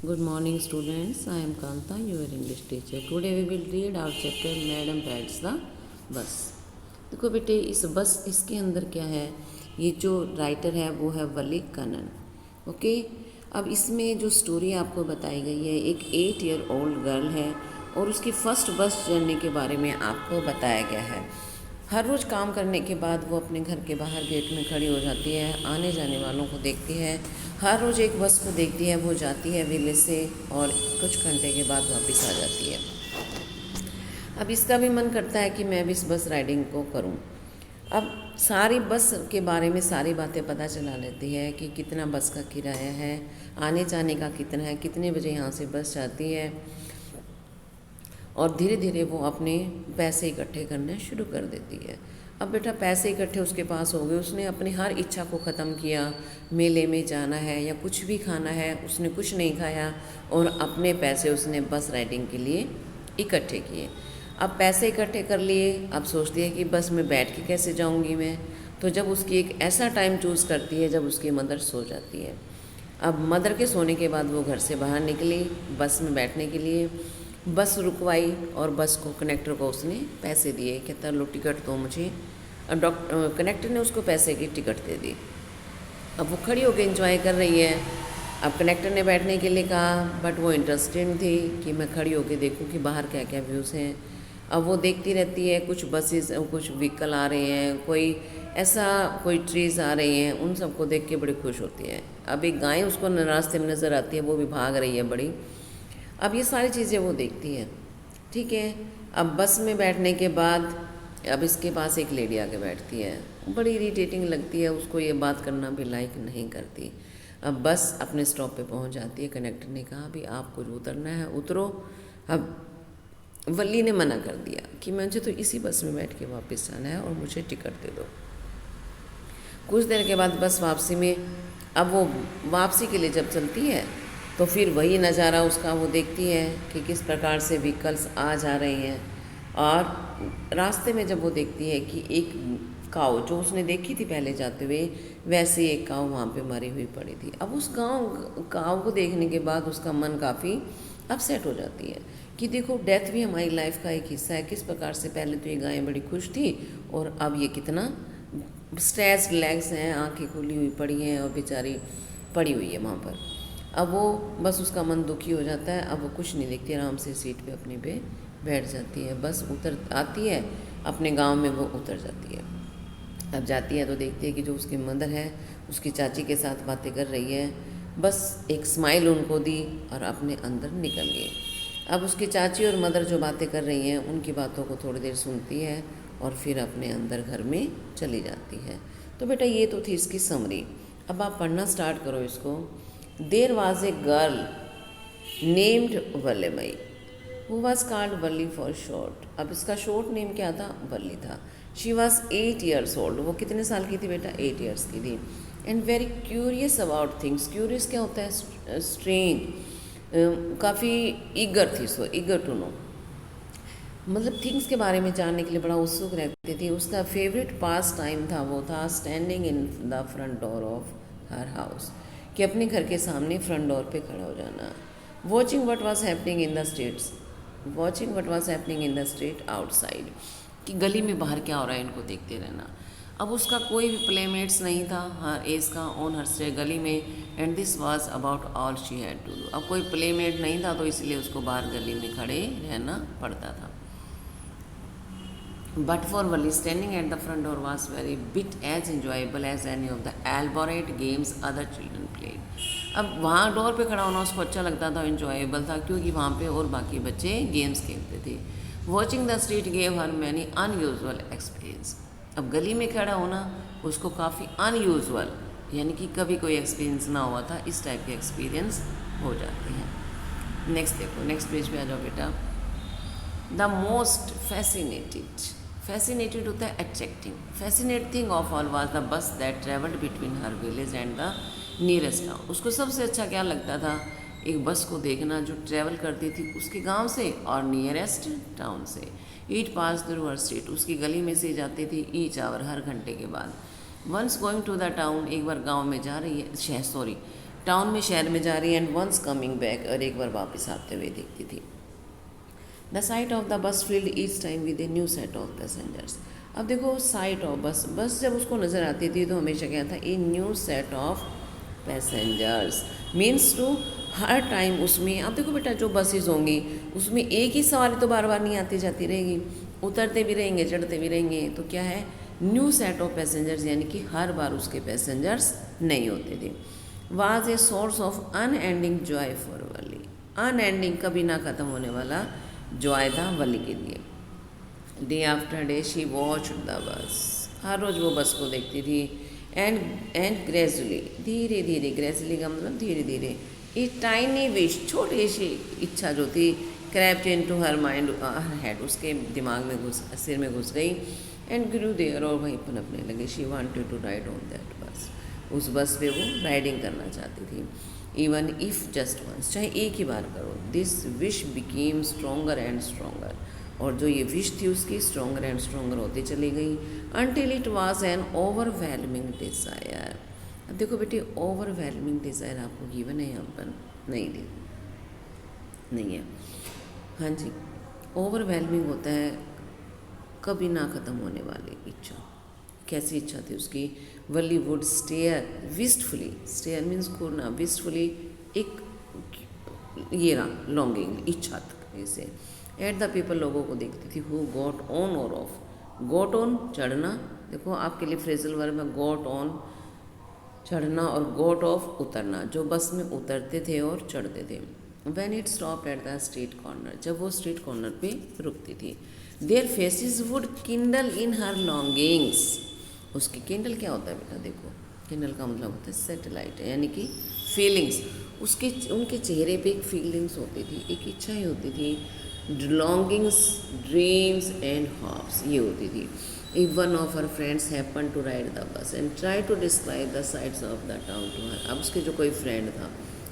Good morning, students. I am Kanta, your English teacher. Today we will read our chapter Madam Rides the Bus. देखो बेटे, इस बस इसके अंदर क्या है, ये जो राइटर है वो है वली कनन। ओके, अब इसमें जो स्टोरी आपको बताई गई है, एक 8 ईयर ओल्ड गर्ल है और उसकी फ़र्स्ट बस जर्नी के बारे में आपको बताया गया है। हर रोज़ काम करने के बाद वो अपने घर के बाहर गेट में खड़ी हो जाती है, आने जाने वालों को देखती है। हर रोज़ एक बस को देखती है, वो जाती है विलेज से और कुछ घंटे के बाद वापस आ जाती है। अब इसका भी मन करता है कि मैं भी इस बस राइडिंग को करूं। अब सारी बस के बारे में सारी बातें पता चला लेती है कि कितना बस का किराया है, आने जाने का कितना है, कितने बजे यहाँ से बस जाती है, और धीरे धीरे वो अपने पैसे इकट्ठे करने शुरू कर देती है। अब बेटा पैसे इकट्ठे उसके पास हो गए, उसने अपनी हर इच्छा को ख़त्म किया। मेले में जाना है या कुछ भी खाना है, उसने कुछ नहीं खाया और अपने पैसे उसने बस राइडिंग के लिए इकट्ठे किए। अब पैसे इकट्ठे कर लिए, अब सोचती है कि बस में बैठ के कैसे जाऊंगी मैं। तो जब उसकी एक ऐसा टाइम चूज़ करती है जब उसकी मदर सो जाती है। अब मदर के सोने के बाद वो घर से बाहर निकली बस में बैठने के लिए। बस रुकवाई और बस को कनेक्टर को उसने पैसे दिए, कहता लो टिकट दो मुझे। अब कनेक्टर ने उसको पैसे की टिकट दे दी। अब वो खड़ी होकर एंजॉय कर रही है। अब कनेक्टर ने बैठने के लिए कहा, बट वो इंटरेस्टेड थी कि मैं खड़ी होकर देखूं कि बाहर क्या क्या व्यूज़ हैं। अब वो देखती रहती है, कुछ बसेस कुछ व्हीकल आ रहे हैं, कोई ट्रीज़ आ रही हैं, उन सबको देख के बड़ी खुश होती है। अब एक गाय उसको रास्ते में नज़र आती है, वो भी भाग रही है बड़ी। अब ये सारी चीज़ें वो देखती है। ठीक है, अब बस में बैठने के बाद अब इसके पास एक लेडी आके बैठती है, बड़ी इरिटेटिंग लगती है, उसको ये बात करना भी लाइक नहीं करती। अब बस अपने स्टॉप पे पहुंच जाती है। कनेक्टर ने कहा अभी आपको जो उतरना है उतरो। अब वल्ली ने मना कर दिया कि मुझे तो इसी बस में बैठ के वापस जाना है और मुझे टिकट दे दो। कुछ देर के बाद बस वापसी में, अब वो वापसी के लिए जब चलती है तो फिर वही नज़ारा उसका वो देखती है कि किस प्रकार से व्हीकल्स आ जा रहे हैं। और रास्ते में जब वो देखती है कि एक काऊ जो उसने देखी थी पहले जाते हुए, वैसे एक काऊ वहाँ पे मरी हुई पड़ी थी। अब उस काऊ को देखने के बाद उसका मन काफ़ी अपसेट हो जाती है कि देखो डेथ भी हमारी लाइफ का एक हिस्सा है। किस प्रकार से पहले तो ये गाय बड़ी खुश थी और अब ये कितना स्ट्रेस्ड लेग्स हैं, आंखें खुली हुई पड़ी हैं और बेचारी पड़ी हुई है वहाँ पर। अब वो बस उसका मन दुखी हो जाता है। अब वो कुछ नहीं देखती, आराम से सीट पे अपने पे बैठ जाती है। बस उतर आती है अपने गांव में, वो उतर जाती है। अब जाती है तो देखती है कि जो उसकी मदर है उसकी चाची के साथ बातें कर रही है। बस एक स्माइल उनको दी और अपने अंदर निकल गई। अब उसकी चाची और मदर जो बातें कर रही हैं उनकी बातों को थोड़ी देर सुनती है और फिर अपने अंदर घर में चली जाती है। तो बेटा ये तो थी इसकी समरी। अब आप पढ़ना स्टार्ट करो इसको। There was a girl named Vallamai who was called Valli for short. अब इसका शॉर्ट नेम क्या था, वल्ली था। She was 8 years old. वो कितने साल की थी बेटा, 8 ईयर्स की थी। And very curious about things. Curious क्या होता है, स्ट्रेंज, काफ़ी ईगर थी, सो ईगर टू नो, मतलब थिंग्स के बारे में जानने के लिए बड़ा उत्सुक रहती थी। उसका फेवरेट पास टाइम था, वो था standing in the front door of her house, कि अपने घर के सामने फ्रंट डोर पे खड़ा हो जाना। Watching what was happening in the streets, watching what was happening in the street outside, कि गली में बाहर क्या हो रहा है इनको देखते रहना। अब उसका कोई भी प्लेमेट्स नहीं था हर एज का ऑन हर स्टे गली में, and this was about all she had to do. अब कोई प्लेमेट नहीं था तो इसलिए उसको बाहर गली में खड़े रहना पड़ता था। But for Wally, standing at the front door was very bit as enjoyable as any of the elaborate games other children played. अब वहाँ डोर पे खड़ा होना उसको अच्छा लगता था, enjoyable था, क्योंकि वहाँ पे और बाकी बच्चे गेम्स खेलते थे। Watching the street gave her many unusual experience. अब गली में खड़ा होना उसको काफ़ी unusual, यानी कि कभी कोई एक्सपीरियंस ना हुआ था, इस टाइप के एक्सपीरियंस हो जाते हैं। नेक्स्ट देखो, नेक्स्ट पेज पे आ जाओ बेटा। द मोस्ट फैसिनेटेड होता है attracting, fascinate thing of all was the bus that travelled between her village and the nearest town. उसको सबसे अच्छा क्या लगता था, एक बस को देखना जो ट्रैवल करती थी उसके गांव से और नियरेस्ट टाउन से। ईट पास थ्रू हर स्ट्रीट, उसकी गली में से जाती थी ईच आवर, हर घंटे के बाद। Once going to the town, एक बार गाँव में जा रही है, टाउन में, शहर में जा रही है, एंड वंस कमिंग बैक, और एक बार वापस आते हुए देखती थी। The site of the bus field each time with A new set of passengers. अब देखो साइट ऑफ बस जब उसको नज़र आती थी तो हमेशा क्या था, a new set of passengers, means to हर टाइम उसमें, अब देखो बेटा जो बसेज होंगी उसमें एक ही सवारी तो बार बार नहीं आती जाती रहेगी, उतरते भी रहेंगे चढ़ते भी रहेंगे, तो क्या है, न्यू सेट ऑफ पैसेंजर्स, यानी कि हर बार उसके पैसेंजर्स नहीं होते थे। Was a source of unending Joy for Wali, unending, कभी ना ख़त्म होने वाला जॉय था वली के लिए। Day after day she watch the bus, हर रोज़ वो बस को देखती थी। एंड ग्रेजुअली, धीरे धीरे, ग्रेजुअली का मतलब धीरे धीरे, ए टाइनी विश, छोटी सी इच्छा जो थी, crept into her mind, her head, उसके दिमाग में घुस, सिर में घुस गई। एंड ग्रू देयर, और वहीं पनपने लगे। She wanted to ride on that bus, उस बस पे वो राइडिंग करना चाहती थी। इवन इफ़ जस्ट वंस, चाहे एक ही बार करो। This wish became stronger and stronger, और जो ये विश थी उसकी स्ट्रोंगर एंड स्ट्रोंगर होती चली गई, until it was an overwhelming desire. अब देखो बेटे, ओवरवेलमिंग डिज़ायर आपको गिवन है यहाँ पर, नहीं है, हाँ जी, ओवरवेलमिंग होता है कभी ना ख़त्म होने वाली इच्छा। कैसी इच्छा थी उसकी, वली would stair wistfully, stair means Ghurna, wistfully एक ये रहा लॉन्गिंग, इच्छा इसे, एट द पीपल, लोगों को देखती थी, हु गॉट ऑन और ऑफ, गॉट ऑन चढ़ना, देखो आपके लिए फ्रेजल वर्ब है, गॉट ऑन चढ़ना, और गॉट ऑफ उतरना, जो बस में उतरते थे और चढ़ते थे। When it stop at the street corner, जब वो स्ट्रीट कॉर्नर पे रुकती थी। Their faces would kindle in her longings, उसकी किंडल क्या होता है बेटा, देखो किंडल का मतलब होता है सैटेलाइट, यानी कि फीलिंग्स, उसके उनके चेहरे पे एक फीलिंग्स होती थी, एक इच्छाएं होती थी, लॉन्गिंग्स, ड्रीम्स एंड हॉप्स, ये होती थी। If one of her friends happen to ride the bus and try to describe the sides of the town to her, अब उसके जो कोई फ्रेंड था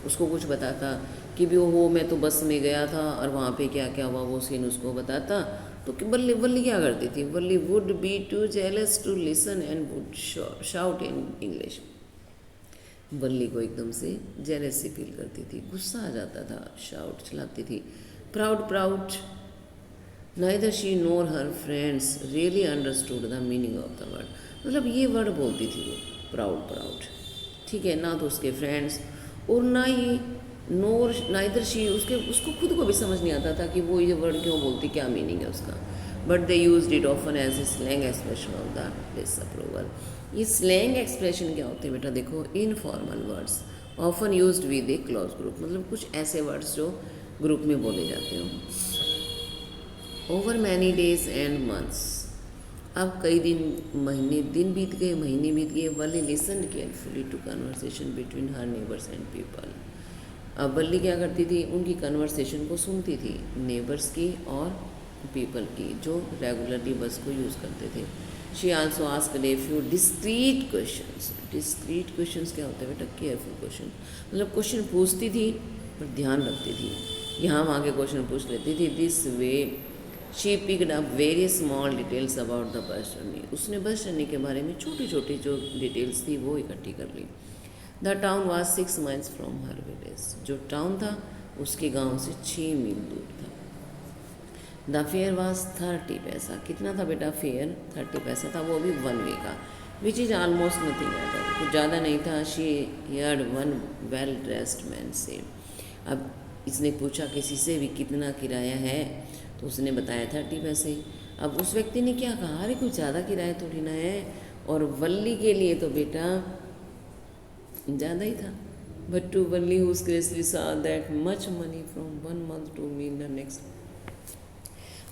उसको कुछ बताता कि भी वो मैं तो बस में गया था और वहाँ पे क्या क्या हुआ, वो सीन उसको बताता, तो वल्ली क्या करती थी, Valli would be too jealous to listen and would shout in English. Valli को एकदम से जेलसी फील करती थी, गुस्सा आ जाता था, शाउट चलाती थी। Proud, neither she NOR her friends really understood the meaning of the word, मतलब ये वर्ड बोलती थी वो, प्राउड, ठीक है ना, तो उसके फ्रेंड्स और ना ही नाइदर शी, उसको खुद को भी समझ नहीं आता था कि वो ये वर्ड क्यों बोलती, क्या मीनिंग है उसका। But they used it often as a slang expression of the disapproval. ये स्लैंग एक्सप्रेशन क्या होते हैं बेटा, देखो informal words often used with a close group, मतलब कुछ ऐसे वर्ड्स जो ग्रुप में बोले जाते हो। Over many days and months, अब कई दिन बीत गए, महीने बीत गए। Valli listened carefully to conversation between her neighbours and people, अब वल्ली क्या करती थी, उनकी कन्वर्सेशन को सुनती थी, नेबर्स की और पीपल की, जो रेगुलरली बस को यूज़ करते थे। She also asked a few discrete questions, discrete questions क्या होते हैं बेटा, केयरफुल क्वेश्चन, मतलब क्वेश्चन पूछती थी पर ध्यान रखती थी, यहाँ वहाँ के क्वेश्चन पूछ लेती थी। This way she picked up very small details about the bus journey, उसने बस जर्नी के बारे में छोटी छोटी जो डिटेल्स थी वो इकट्ठी कर ली। The town was 6 miles from her village, जो टाउन था उसके गांव से 6 मील दूर था। द फेयर वॉज 30 पैसा, कितना था बेटा फेयर, 30 पैसा था, वो भी 1 वे का, which is almost nothing at all, कुछ ज़्यादा नहीं था। She heard one well dressed man से, अब इसने पूछा किसी से भी कितना किराया है, तो उसने बताया 30 पैसे। अब उस व्यक्ति ने क्या कहा, अरे कुछ ज़्यादा किराया थोड़ी ना है, और वल्ली के लिए तो बेटा ज़्यादा ही था। But to Valli who scarcely saw that much money from 1 month to mean the next,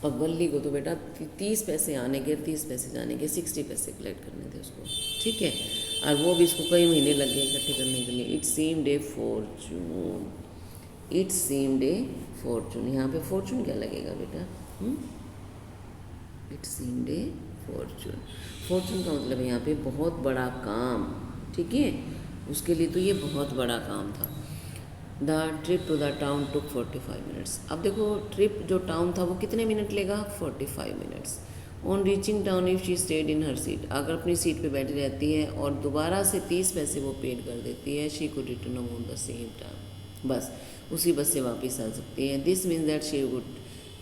अब वल्ली को तो बेटा 30 पैसे आने के, 30 पैसे जाने के, 60 पैसे कलेक्ट करने थे उसको, ठीक है, और वो भी इसको कई महीने लग गए इकट्ठे करने के लिए। It seemed a Fortune, it seemed a Fortune, यहाँ पे फॉर्चून क्या लगेगा बेटा, it seemed a Fortune, Fortune का मतलब यहाँ पे बहुत बड़ा काम, ठीक है, उसके लिए तो ये बहुत बड़ा काम था। The trip to the town took 45 minutes, अब देखो ट्रिप जो टाउन था वो कितने मिनट लेगा, 45 minutes, on reaching town if she stayed in her seat, अगर अपनी सीट पे बैठी रहती है और दोबारा से 30 पैसे वो पेड कर देती है, she could return on the same time, बस उसी बस से वापस आ सकती है। This means that she would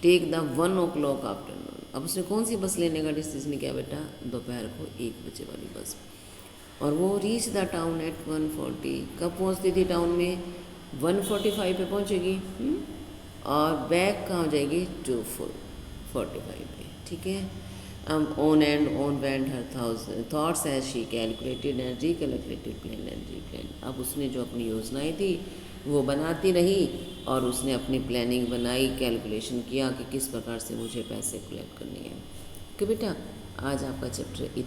take the 1 o'clock afternoon. अब उसने कौन सी बस लेने का डिसीजन किया बेटा? दोपहर को 1 बजे वाली बस। और वो रीच द टाउन एट 1:40, कब पहुंचती थी टाउन में? 1:45 पे पहुंचेगी। और बैक कहाँ हो जाएगी? 2:45 पे, ठीक है। On and on went her thoughts as she calculated and recalculated plan and replan. अब उसने जो अपनी योजनाएं थी वो बनाती रही और उसने अपनी प्लानिंग बनाई, कैलकुलेशन किया कि किस प्रकार से मुझे पैसे कलेक्ट करनी है। कि बेटा आज आपका चैप्टर इतना